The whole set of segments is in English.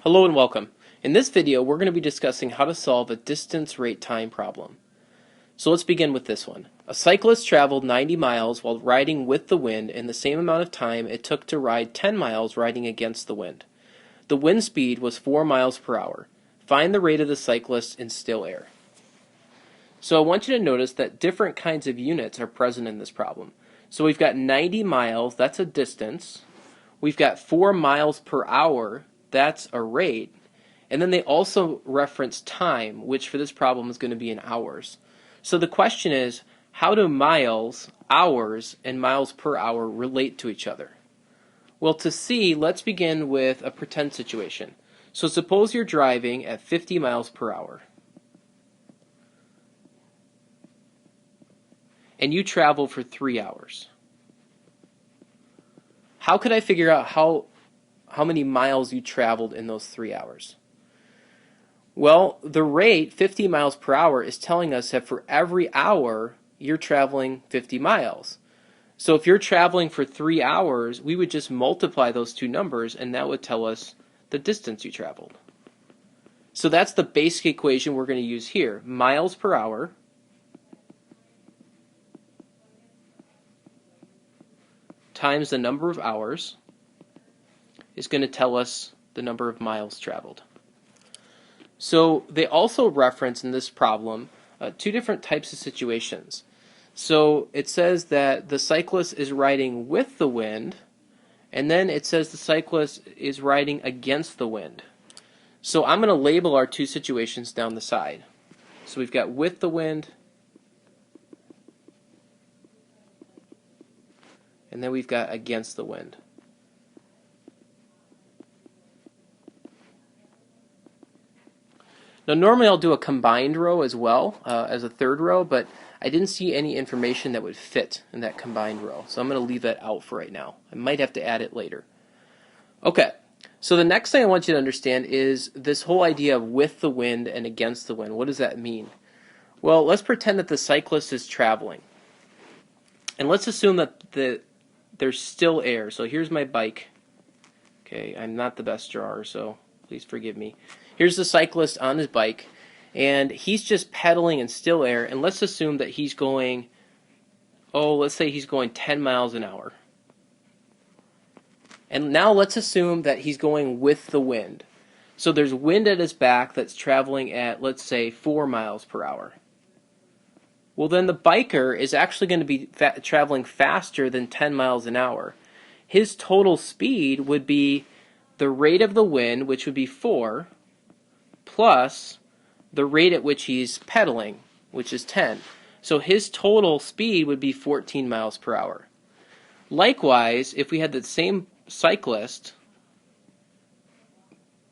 Hello and welcome. In this video, we're going to be discussing how to solve a distance rate time problem. So let's begin with this one. A cyclist traveled 90 miles while riding with the wind in the same amount of time it took to ride 10 miles riding against the wind. The wind speed was 4 miles per hour. Find the rate of the cyclist in still air. So I want you to notice that different kinds of units are present in this problem. So we've got 90 miles, that's a distance. We've got 4 miles per hour, that's a rate. And then they also reference time, which for this problem is going to be in hours. So the question is, how do miles, hours, and miles per hour relate to each other? Well, to see, let's begin with a pretend situation. So suppose you're driving at 50 miles per hour. And you travel for 3 hours. How could I figure out how many miles you traveled in those 3 hours? Well, the rate, 50 miles per hour, is telling us that for every hour, you're traveling 50 miles. So if you're traveling for 3 hours, we would just multiply those two numbers, and that would tell us the distance you traveled. So that's the basic equation we're going to use here. Miles per hour times the number of hours is going to tell us the number of miles traveled. So they also reference in this problem two different types of situations. So it says that the cyclist is riding with the wind, and then it says the cyclist is riding against the wind. So I'm going to label our two situations down the side. So we've got with the wind, and then we've got against the wind. Now normally I'll do a combined row as well as a third row, but I didn't see any information that would fit in that combined row, so I'm going to leave that out for right now. I might have to add it later. Okay, so the next thing I want you to understand is this whole idea of with the wind and against the wind. What does that mean? Well, let's pretend that the cyclist is traveling. And let's assume that there's still air. So here's my bike. Okay, I'm not the best drawer, so please forgive me. Here's the cyclist on his bike, and he's just pedaling in still air, and let's assume that he's going, let's say he's going 10 miles an hour. And now let's assume that he's going with the wind. So there's wind at his back that's traveling at, let's say, 4 miles per hour. Well, then the biker is actually going to be traveling faster than 10 miles an hour. His total speed would be the rate of the wind, which would be 4, plus the rate at which he's pedaling, which is 10. So his total speed would be 14 miles per hour. Likewise, if we had the same cyclist,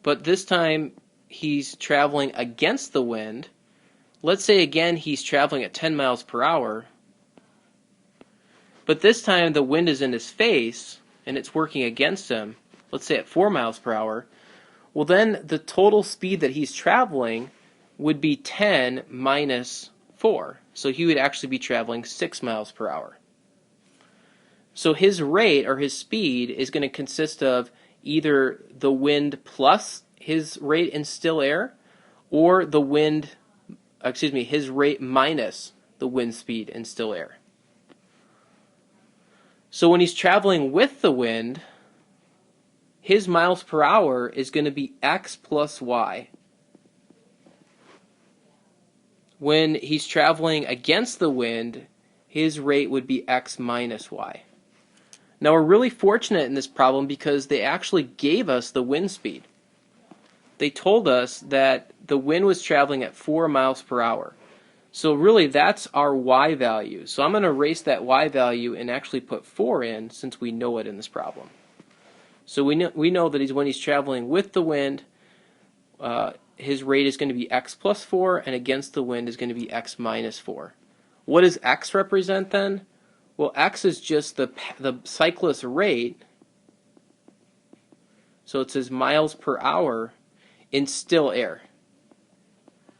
but this time he's traveling against the wind, let's say again he's traveling at 10 miles per hour, but this time the wind is in his face and it's working against him, let's say at 4 miles per hour, well then the total speed that he's traveling would be 10 minus 4. So he would actually be traveling 6 miles per hour. So his rate or his speed is going to consist of either the wind plus his rate in still air, or his rate minus the wind speed in still air. So when he's traveling with the wind, his miles per hour is going to be x plus y. When he's traveling against the wind, his rate would be x minus y. Now we're really fortunate in this problem because they actually gave us the wind speed. They told us that the wind was traveling at 4 miles per hour. So really that's our y value. So I'm going to erase that y value and actually put 4 in since we know it in this problem. So we know that when he's traveling with the wind, his rate is going to be x plus 4, and against the wind is going to be x minus 4. What does x represent then? Well, x is just the cyclist's rate. So it says miles per hour in still air.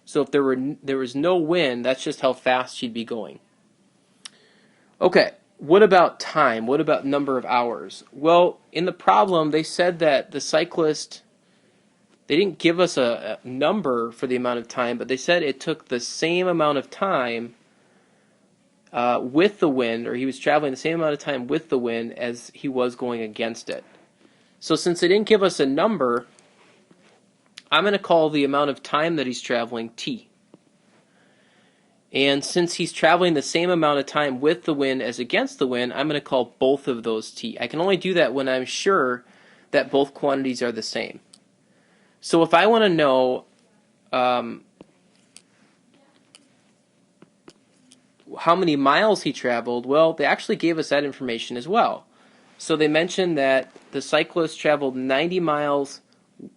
So if there was no wind, that's just how fast she'd be going. Okay. What about time? What about number of hours? Well, in the problem, they said that the cyclist they didn't give us a number for the amount of time, but they said it took the same amount of time with the wind, or he was traveling the same amount of time with the wind as he was going against it. So since they didn't give us a number, I'm going to call the amount of time that he's traveling t. And since he's traveling the same amount of time with the wind as against the wind, I'm going to call both of those t. I can only do that when I'm sure that both quantities are the same. So if I want to know how many miles he traveled, well, they actually gave us that information as well. So they mentioned that the cyclist traveled 90 miles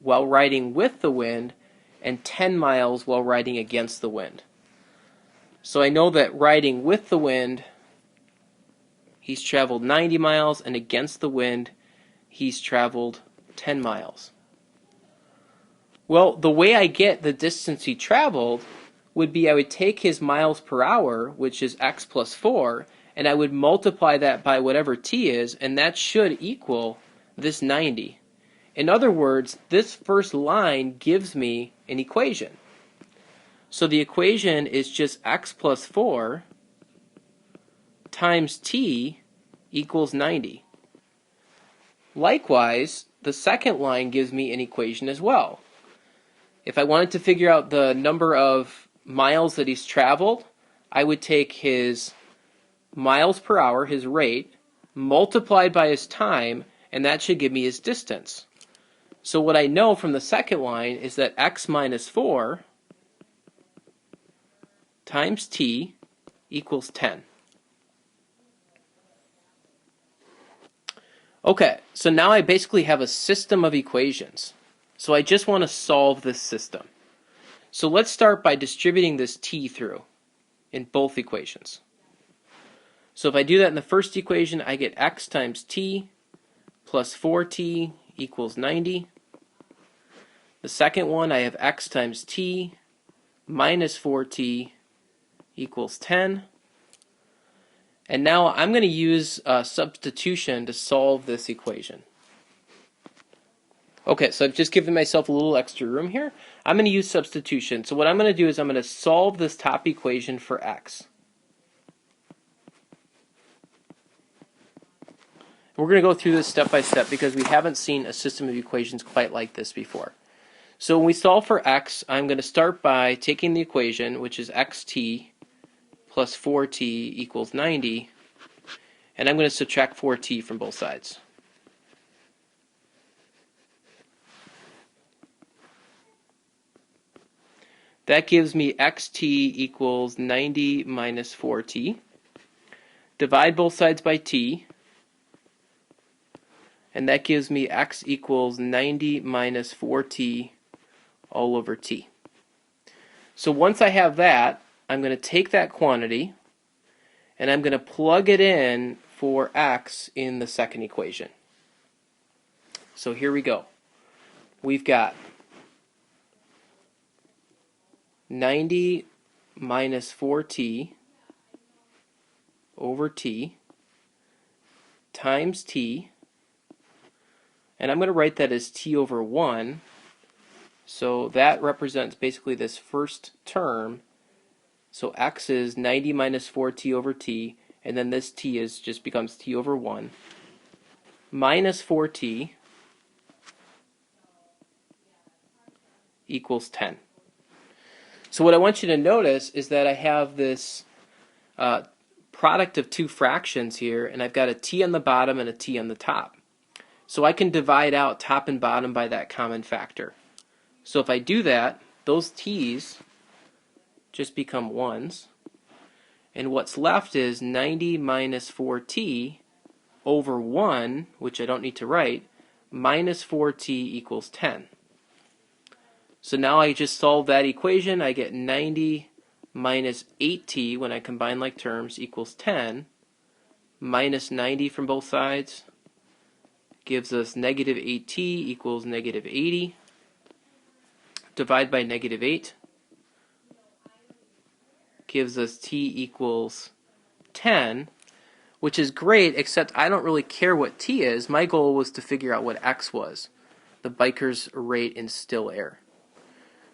while riding with the wind and 10 miles while riding against the wind. So I know that riding with the wind, he's traveled 90 miles, and against the wind, he's traveled 10 miles. Well, the way I get the distance he traveled would be I would take his miles per hour, which is x plus 4, and I would multiply that by whatever t is, and that should equal this 90. In other words, this first line gives me an equation. So the equation is just x plus 4 times t equals 90. Likewise, the second line gives me an equation as well. If I wanted to figure out the number of miles that he's traveled, I would take his miles per hour, his rate, multiplied by his time, and that should give me his distance. So what I know from the second line is that x minus 4 times t equals 10. Okay, so now I basically have a system of equations. So I just want to solve this system. So let's start by distributing this t through in both equations. So if I do that in the first equation, I get x times t plus 4t equals 90. The second one, I have x times t minus 4t equals 10. And now I'm going to use substitution to solve this equation. Okay, so I've just given myself a little extra room here. I'm going to use substitution. So what I'm going to do is I'm going to solve this top equation for x. We're going to go through this step by step because we haven't seen a system of equations quite like this before. So when we solve for x, I'm going to start by taking the equation, which is xt plus 4t equals 90, and I'm going to subtract 4t from both sides. That gives me xt equals 90 minus 4t. Divide both sides by t, and that gives me x equals 90 minus 4t all over t. So once I have that, I'm going to take that quantity and I'm going to plug it in for x in the second equation. So here we go. We've got 90 minus 4t over t times t, and I'm going to write that as t over 1. So that represents basically this first term. So x is 90 minus 4t over t, and then this t is just becomes t over 1, minus 4t equals 10. So what I want you to notice is that I have this product of two fractions here, and I've got a t on the bottom and a t on the top. So I can divide out top and bottom by that common factor. So if I do that, those t's just become 1s, and what's left is 90 minus 4t over 1, which I don't need to write, minus 4t equals 10. So now I just solve that equation. I get 90 minus 8t when I combine like terms equals 10, minus 90 from both sides gives us negative 8t equals negative 80. Divide by negative 8 gives us t equals 10, which is great, except I don't really care what t is. My goal was to figure out what x was. the biker's rate in still air.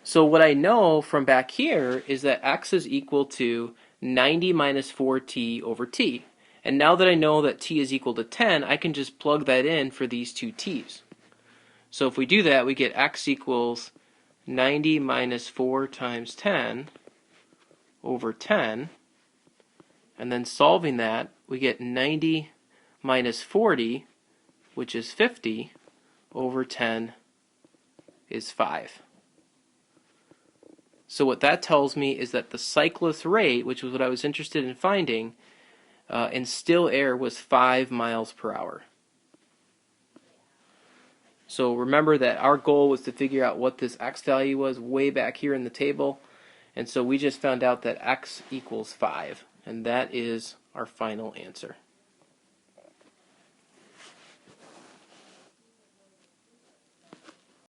So what I know from back here is that x is equal to 90 minus 4t over t. And now that I know that t is equal to 10, I can just plug that in for these two t's. So if we do that, we get x equals 90 minus 4 times 10 over 10. And then solving that, we get 90 minus 40, which is 50, over 10 is 5. So what that tells me is that the cyclist rate, which was what I was interested in finding, in still air was 5 miles per hour. So remember that our goal was to figure out what this x value was way back here in the table. And so we just found out that x equals 5. And that is our final answer.